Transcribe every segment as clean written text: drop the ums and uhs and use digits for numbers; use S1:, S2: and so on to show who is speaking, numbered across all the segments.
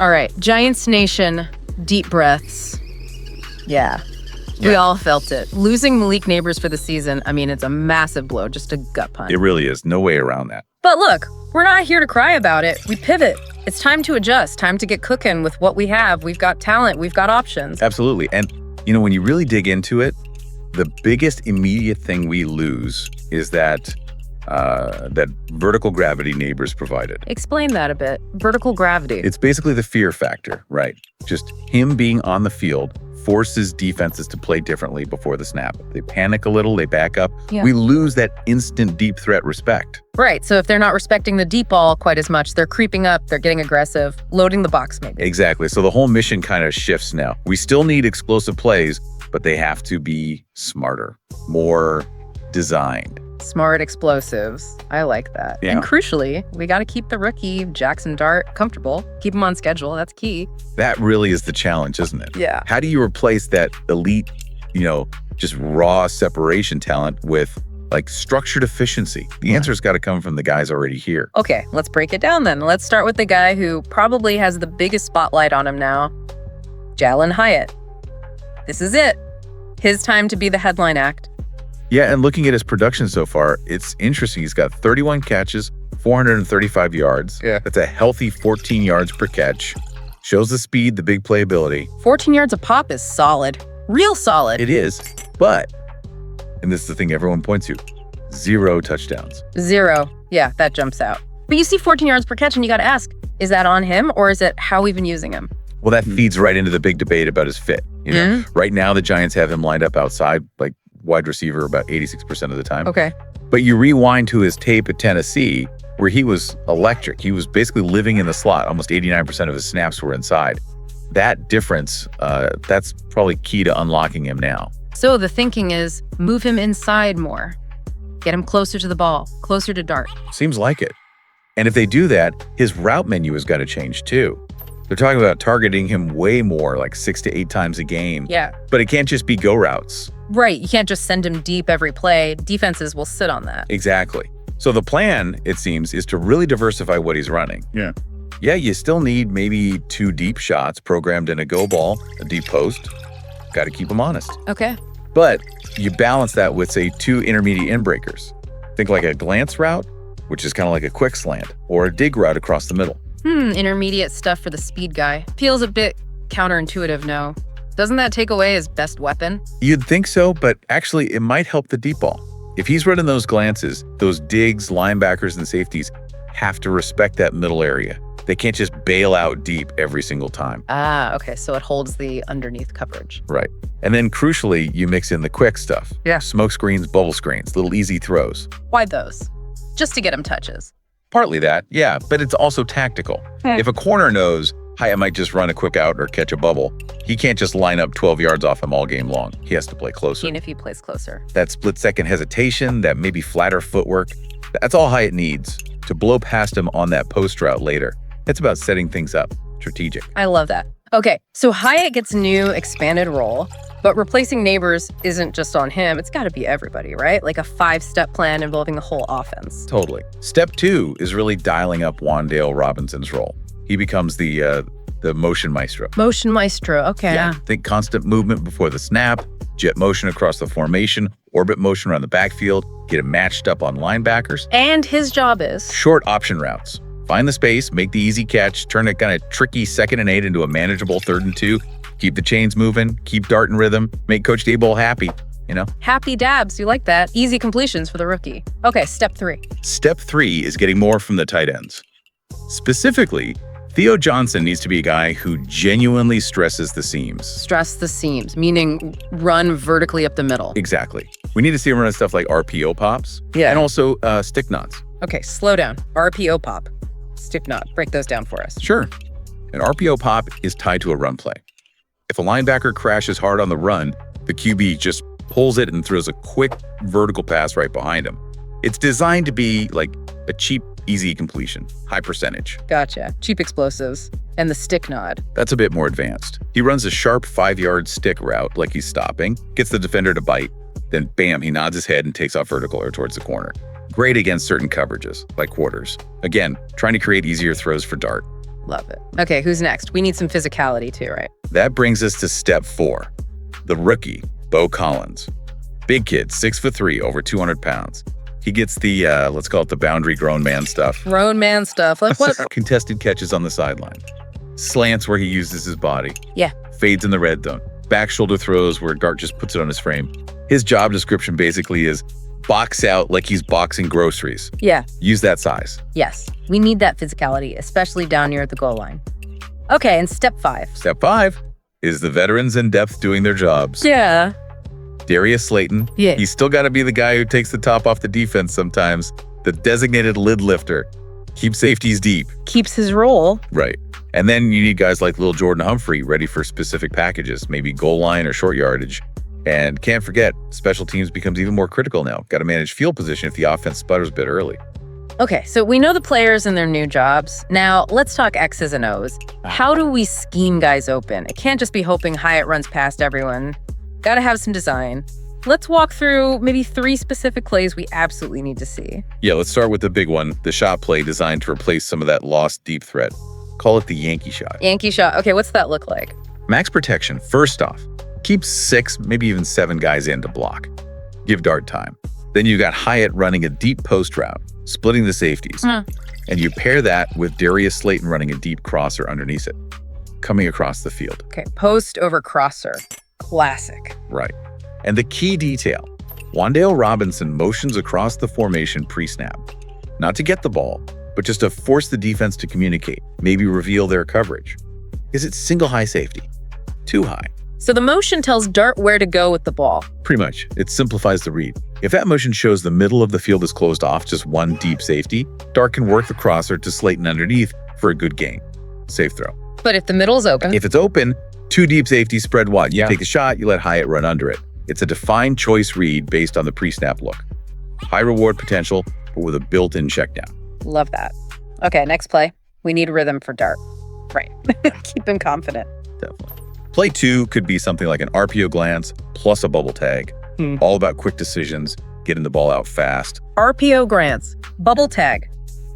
S1: All right, Giants Nation, deep breaths. Yeah. We all felt it. Losing Malik Nabers for the season, I mean, it's a massive blow, just a gut punch.
S2: It really is. No way around that.
S1: But look, we're not here to cry about it. We pivot. It's time to adjust, time to get cooking with what we have. We've got talent, we've got options.
S2: Absolutely. And, you know, when you really dig into it, the biggest immediate thing we lose is that vertical gravity Nabers provided.
S1: Explain that a bit. Vertical gravity.
S2: It's basically the fear factor, right? Just him being on the field forces defenses to play differently before the snap. They panic a little, they back up.
S1: Yeah.
S2: We lose that instant deep threat respect.
S1: Right, so if they're not respecting the deep ball quite as much, they're creeping up, they're getting aggressive, loading the box maybe.
S2: Exactly, so the whole mission kind of shifts now. We still need explosive plays, but they have to be smarter, more designed.
S1: Smart explosives. I like that.
S2: Yeah.
S1: And crucially, we got to keep the rookie, Jaxson Dart, comfortable. Keep him on schedule. That's key.
S2: That really is the challenge, isn't it?
S1: Yeah.
S2: How do you replace that elite, just raw separation talent with like structured efficiency? The answer's got to come from the guys already here.
S1: Okay, let's break it down then. Let's start with the guy who probably has the biggest spotlight on him now, Jalin Hyatt. This is it. His time to be the headline act.
S2: Yeah, and looking at his production so far, it's interesting. He's got 31 catches, 435 yards.
S3: Yeah.
S2: That's a healthy 14 yards per catch. Shows the speed, the big playability.
S1: 14 yards a pop is solid. Real solid.
S2: It is, but, and this is the thing everyone points to, 0 touchdowns.
S1: 0. Yeah, that jumps out. But you see 14 yards per catch and you got to ask, is that on him or is it how we've been using him?
S2: Well, that feeds right into the big debate about his fit. Right now, the Giants have him lined up outside, like wide receiver about 86% of the time.
S1: Okay.
S2: But you rewind to his tape at Tennessee, where he was electric. He was basically living in the slot. Almost 89% of his snaps were inside. That difference, that's probably key to unlocking him now.
S1: So the thinking is move him inside more. Get him closer to the ball, closer to Dart.
S2: Seems like it. And if they do that, his route menu has got to change too. They're talking about targeting him way more, like 6 to 8 times a game.
S1: Yeah.
S2: But it can't just be go routes.
S1: Right. You can't just send him deep every play. Defenses will sit on that.
S2: Exactly. So the plan, it seems, is to really diversify what he's running.
S3: Yeah.
S2: Yeah, you still need maybe 2 deep shots programmed in a go ball, a deep post. Got to keep them honest.
S1: Okay.
S2: But you balance that with, say, 2 intermediate in breakers. Think like a glance route, which is kind of like a quick slant, or a dig route across the middle.
S1: Intermediate stuff for the speed guy. Feels a bit counterintuitive, no? Doesn't that take away his best weapon?
S2: You'd think so, but actually it might help the deep ball. If he's running those glances, those digs, linebackers, and safeties have to respect that middle area. They can't just bail out deep every single time.
S1: Ah, okay, so it holds the underneath coverage.
S2: Right. And then crucially, you mix in the quick stuff.
S1: Yeah.
S2: Smoke screens, bubble screens, little easy throws.
S1: Why those? Just to get him touches.
S2: Partly that, yeah, but it's also tactical. If a corner knows Hyatt might just run a quick out or catch a bubble, he can't just line up 12 yards off him all game long. He has to play closer.
S1: Even if he plays closer.
S2: That split-second hesitation, that maybe flatter footwork, that's all Hyatt needs to blow past him on that post route later. It's about setting things up, strategic.
S1: I love that. Okay, so Hyatt gets a new expanded role, but replacing Nabers isn't just on him. It's got to be everybody, right? Like a 5-step plan involving the whole offense.
S2: Totally. Step 2 is really dialing up Wan'Dale Robinson's role. He becomes the motion maestro.
S1: Motion maestro, okay.
S2: Yeah, think constant movement before the snap, jet motion across the formation, orbit motion around the backfield, get him matched up on linebackers.
S1: And his job is?
S2: Short option routes. Find the space, make the easy catch, turn a kind of tricky 2nd and 8 into a manageable 3rd and 2. Keep the chains moving, keep Dart in rhythm, make Coach Daboll happy,
S1: Happy dabs, you like that. Easy completions for the rookie. Okay, step 3.
S2: Step 3 is getting more from the tight ends. Specifically, Theo Johnson needs to be a guy who genuinely stresses the seams.
S1: Stress the seams, meaning run vertically up the middle.
S2: Exactly. We need to see him run stuff like RPO pops.
S1: Yeah.
S2: And also stick knots.
S1: Okay, slow down. RPO pop. Stick knot. Break those down for us.
S2: Sure. An RPO pop is tied to a run play. If a linebacker crashes hard on the run, the QB just pulls it and throws a quick vertical pass right behind him. It's designed to be like a cheap, easy completion, high percentage.
S1: Gotcha. Cheap explosives. And the stick nod.
S2: That's a bit more advanced. He runs a sharp 5-yard stick route like he's stopping, gets the defender to bite, then bam, he nods his head and takes off vertical or towards the corner. Great against certain coverages, like quarters. Again, trying to create easier throws for Dart.
S1: Love it. Okay, who's next? We need some physicality too, right?
S2: That brings us to step 4. The rookie, Beaux Collins. Big kid, 6'3", over 200 pounds. He gets the, let's call it the boundary grown man stuff.
S1: Grown man stuff. Like what?
S2: Contested catches on the sideline. Slants where he uses his body.
S1: Yeah.
S2: Fades in the red zone. Back shoulder throws where Dart just puts it on his frame. His job description basically is box out like he's boxing groceries.
S1: Yeah.
S2: Use that size.
S1: Yes. We need that physicality, especially down near the goal line. Okay, and step 5.
S2: Step 5 is the veterans in depth doing their jobs.
S1: Yeah.
S2: Darius Slayton.
S1: Yeah.
S2: He's still got to be the guy who takes the top off the defense sometimes. The designated lid lifter. Keeps safeties deep.
S1: Keeps his role.
S2: Right. And then you need guys like Lil Jordan Humphrey ready for specific packages, maybe goal line or short yardage. And can't forget, special teams becomes even more critical now. Got to manage field position if the offense sputters a bit early.
S1: Okay, so we know the players and their new jobs. Now, let's talk X's and O's. How do we scheme guys open? It can't just be hoping Hyatt runs past everyone. Got to have some design. Let's walk through maybe 3 specific plays we absolutely need to see.
S2: Yeah, let's start with the big one, the shot play designed to replace some of that lost deep threat. Call it the Yankee shot.
S1: Yankee shot. Okay, what's that look like?
S2: Max protection, first off. Keep 6, maybe even 7 guys in to block. Give Dart time. Then you got Hyatt running a deep post route, splitting the safeties. And you pair that with Darius Slayton running a deep crosser underneath it, coming across the field.
S1: Okay, post over crosser. Classic.
S2: Right. And the key detail, Wan'Dale Robinson motions across the formation pre-snap. Not to get the ball, but just to force the defense to communicate, maybe reveal their coverage. Is it single high safety? Too high?
S1: So the motion tells Dart where to go with the ball.
S2: Pretty much. It simplifies the read. If that motion shows the middle of the field is closed off, just one deep safety, Dart can work the crosser to Slayton underneath for a good gain. Safe throw.
S1: But if the middle's open?
S2: If it's open, 2 deep safeties spread wide. You take the shot, you let Hyatt run under it. It's a defined choice read based on the pre-snap look. High reward potential, but with a built-in check down.
S1: Love that. Okay, next play. We need rhythm for Dart. Right. Keep him confident.
S2: Definitely. Play 2 could be something like an RPO glance plus a bubble tag. All about quick decisions, getting the ball out fast.
S1: RPO grants, bubble tag.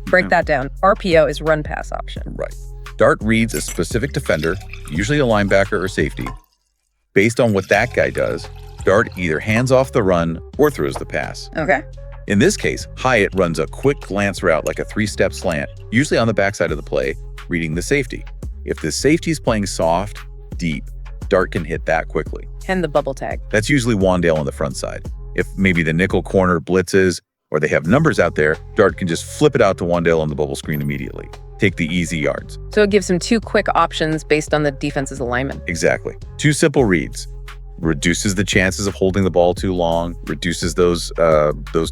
S1: Break that down. RPO is run pass option.
S2: Right. Dart reads a specific defender, usually a linebacker or safety. Based on what that guy does, Dart either hands off the run or throws the pass.
S1: Okay.
S2: In this case, Hyatt runs a quick glance route like a 3-step slant, usually on the backside of the play, reading the safety. If the safety is playing soft, deep, Dart can hit that quickly.
S1: And the bubble tag.
S2: That's usually Wan'Dale on the front side. If maybe the nickel corner blitzes or they have numbers out there, Dart can just flip it out to Wan'Dale on the bubble screen immediately. Take the easy yards.
S1: So it gives him 2 quick options based on the defense's alignment.
S2: Exactly. 2 simple reads. Reduces the chances of holding the ball too long, reduces those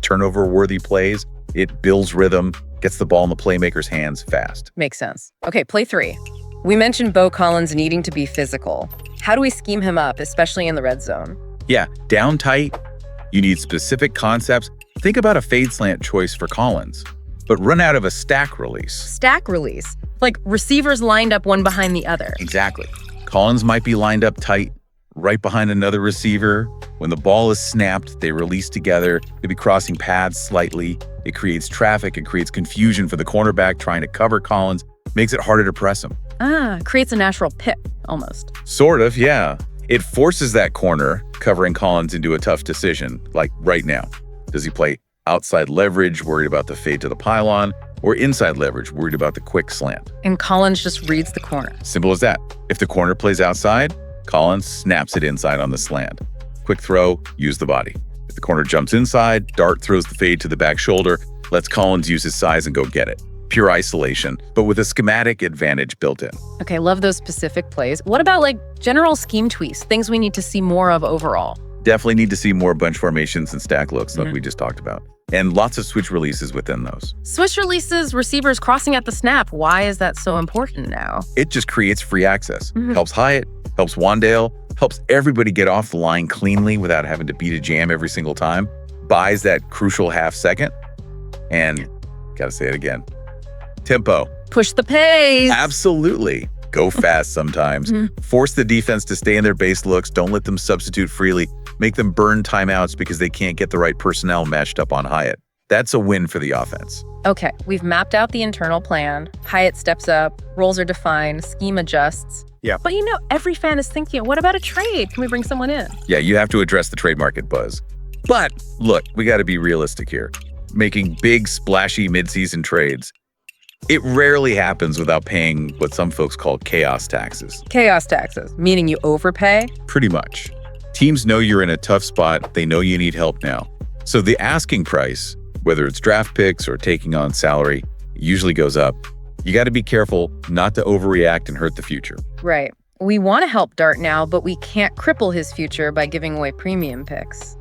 S2: turnover-worthy plays. It builds rhythm, gets the ball in the playmaker's hands fast.
S1: Makes sense. Okay, play 3. We mentioned Beaux Collins needing to be physical. How do we scheme him up, especially in the red zone?
S2: Yeah, down tight. You need specific concepts. Think about a fade slant choice for Collins, but run out of a stack release.
S1: Stack release. Like receivers lined up one behind the other.
S2: Exactly. Collins might be lined up tight, right behind another receiver. When the ball is snapped, they release together. They'll be crossing paths slightly. It creates traffic. It creates confusion for the cornerback trying to cover Collins. Makes it harder to press him.
S1: Creates a natural pick, almost.
S2: Sort of, yeah. It forces that corner covering Collins into a tough decision, like right now. Does he play outside leverage, worried about the fade to the pylon, or inside leverage, worried about the quick slant?
S1: And Collins just reads the corner.
S2: Simple as that. If the corner plays outside, Collins snaps it inside on the slant. Quick throw, use the body. If the corner jumps inside, Dart throws the fade to the back shoulder, lets Collins use his size and go get it. Pure isolation, but with a schematic advantage built in.
S1: Okay, love those specific plays. What about like general scheme tweaks, things we need to see more of overall?
S2: Definitely need to see more bunch formations and stack looks like we just talked about. And lots of switch releases within those.
S1: Switch releases, receivers crossing at the snap. Why is that so important now?
S2: It just creates free access. Helps Hyatt, helps Wan'Dale, helps everybody get off the line cleanly without having to beat a jam every single time. Buys that crucial half second. And gotta say it again. Tempo.
S1: Push the pace.
S2: Absolutely. Go fast sometimes. Force the defense to stay in their base looks. Don't let them substitute freely. Make them burn timeouts because they can't get the right personnel matched up on Hyatt. That's a win for the offense.
S1: Okay, we've mapped out the internal plan. Hyatt steps up, roles are defined, scheme adjusts.
S2: Yeah.
S1: But every fan is thinking, what about a trade? Can we bring someone in?
S2: Yeah, you have to address the trade market buzz. But look, we got to be realistic here. Making big, splashy midseason trades, it rarely happens without paying what some folks call chaos taxes.
S1: Chaos taxes, meaning you overpay?
S2: Pretty much. Teams know you're in a tough spot. They know you need help now. So the asking price, whether it's draft picks or taking on salary, usually goes up. You got to be careful not to overreact and hurt the future.
S1: Right. We want to help Dart now, but we can't cripple his future by giving away premium picks.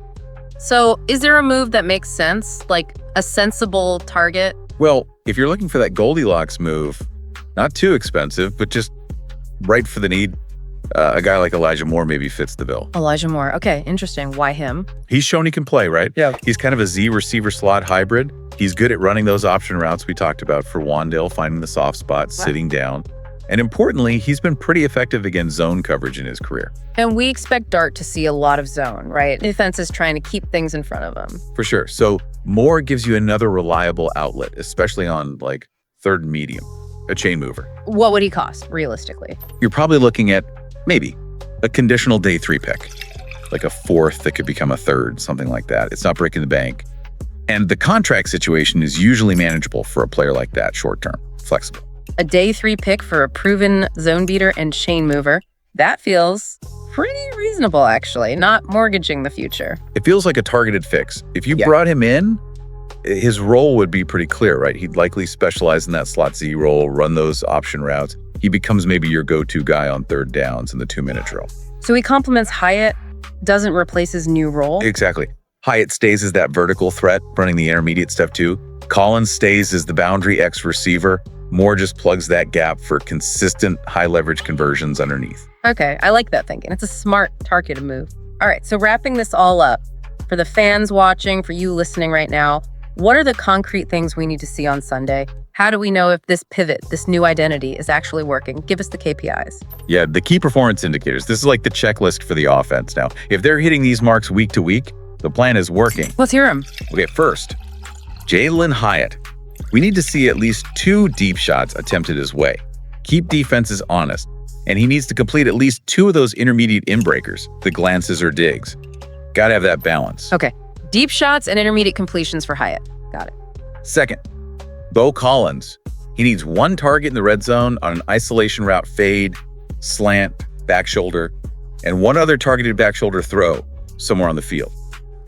S1: So is there a move that makes sense, like a sensible target?
S2: Well, if you're looking for that Goldilocks move, not too expensive, but just right for the need, a guy like Elijah Moore maybe fits the bill.
S1: Elijah Moore. Okay, interesting. Why him?
S2: He's shown he can play, right?
S1: Yeah.
S2: He's kind of a Z receiver slot hybrid. He's good at running those option routes we talked about for Wan'Dale, finding the soft spot, sitting down. And importantly, he's been pretty effective against zone coverage in his career.
S1: And we expect Dart to see a lot of zone, right? Defense is trying to keep things in front of him.
S2: For sure. So Moore gives you another reliable outlet, especially on like third and medium, a chain mover.
S1: What would he cost, realistically?
S2: You're probably looking at maybe a conditional day 3 pick, like a 4th that could become a 3rd, something like that. It's not breaking the bank. And the contract situation is usually manageable for a player like that, short-term, flexible.
S1: A day 3 pick for a proven zone beater and chain mover. That feels pretty reasonable, actually, not mortgaging the future.
S2: It feels like a targeted fix. If you brought him in, his role would be pretty clear, right? He'd likely specialize in that slot Z role, run those option routes. He becomes maybe your go-to guy on third downs in the 2-minute drill.
S1: So he complements Hyatt, doesn't replace his new role?
S2: Exactly. Hyatt stays as that vertical threat, running the intermediate stuff too. Collins stays as the boundary X receiver. Moore just plugs that gap for consistent high-leverage conversions underneath.
S1: Okay, I like that thinking. It's a smart, targeted move. All right, so wrapping this all up, for the fans watching, for you listening right now, what are the concrete things we need to see on Sunday? How do we know if this pivot, this new identity, is actually working? Give us the KPIs.
S2: Yeah, the key performance indicators. This is like the checklist for the offense now. If they're hitting these marks week to week, the plan is working.
S1: Let's hear them.
S2: Okay, first, Jalin Hyatt. We need to see at least 2 deep shots attempted his way. Keep defenses honest, and he needs to complete at least 2 of those intermediate inbreakers, the glances or digs. Gotta have that balance.
S1: Okay, deep shots and intermediate completions for Hyatt. Got it.
S2: Second, Beaux Collins. He needs 1 target in the red zone on an isolation route fade, slant, back shoulder, and 1 other targeted back shoulder throw somewhere on the field.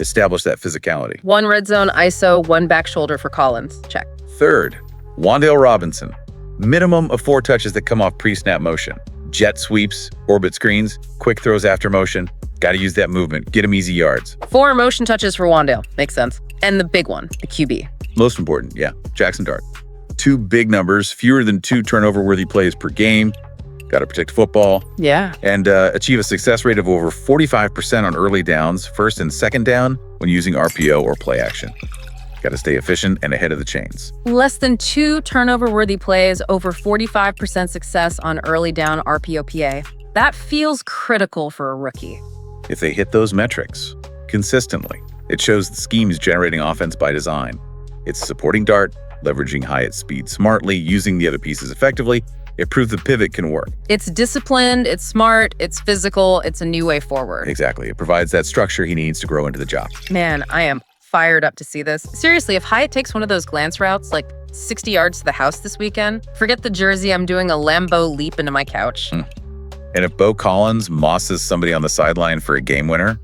S2: Establish that physicality.
S1: 1 red zone ISO, 1 back shoulder for Collins. Check.
S2: Third, Wan'Dale Robinson. Minimum of 4 touches that come off pre-snap motion. Jet sweeps, orbit screens, quick throws after motion. Got to use that movement. Get him easy yards.
S1: 4 motion touches for Wan'Dale. Makes sense. And the big one, the QB.
S2: Most important, yeah, Jaxson Dart. 2 big numbers, fewer than 2 turnover-worthy plays per game. Got to protect football.
S1: Yeah.
S2: And achieve a success rate of over 45% on early downs, first and second down, when using RPO or play action. Got to stay efficient and ahead of the chains.
S1: Less than 2 turnover-worthy plays, over 45% success on early down RPOPA. That feels critical for a rookie.
S2: If they hit those metrics consistently, it shows the scheme is generating offense by design. It's supporting Dart, leveraging Hyatt's speed smartly, using the other pieces effectively. It proves the pivot can work.
S1: It's disciplined, it's smart, it's physical, it's a new way forward.
S2: Exactly. It provides that structure he needs to grow into the job.
S1: Man, I am fired up to see this. Seriously, if Hyatt takes one of those glance routes, like 60 yards to the house this weekend, forget the jersey, I'm doing a Lambeau leap into my couch.
S2: And if Beaux Collins mosses somebody on the sideline for a game winner,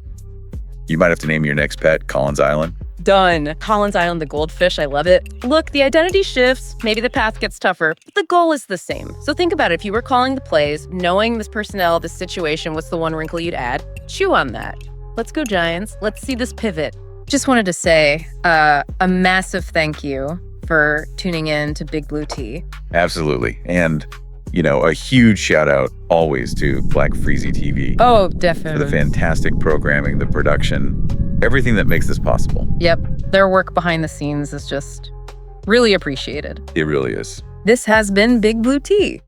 S2: you might have to name your next pet Collins Island.
S1: Done. Collins Island, the goldfish, I love it. Look, the identity shifts, maybe the path gets tougher, but the goal is the same. So think about it, if you were calling the plays, knowing this personnel, this situation, what's the one wrinkle you'd add? Chew on that. Let's go Giants. Let's see this pivot. Just wanted to say a massive thank you for tuning in to Big Blue Tea.
S2: Absolutely. And, you know, a huge shout out always to BLKFREEZYTV.
S1: Oh, definitely.
S2: For the fantastic programming, the production, everything that makes this possible.
S1: Yep. Their work behind the scenes is just really appreciated.
S2: It really is.
S1: This has been Big Blue Tea.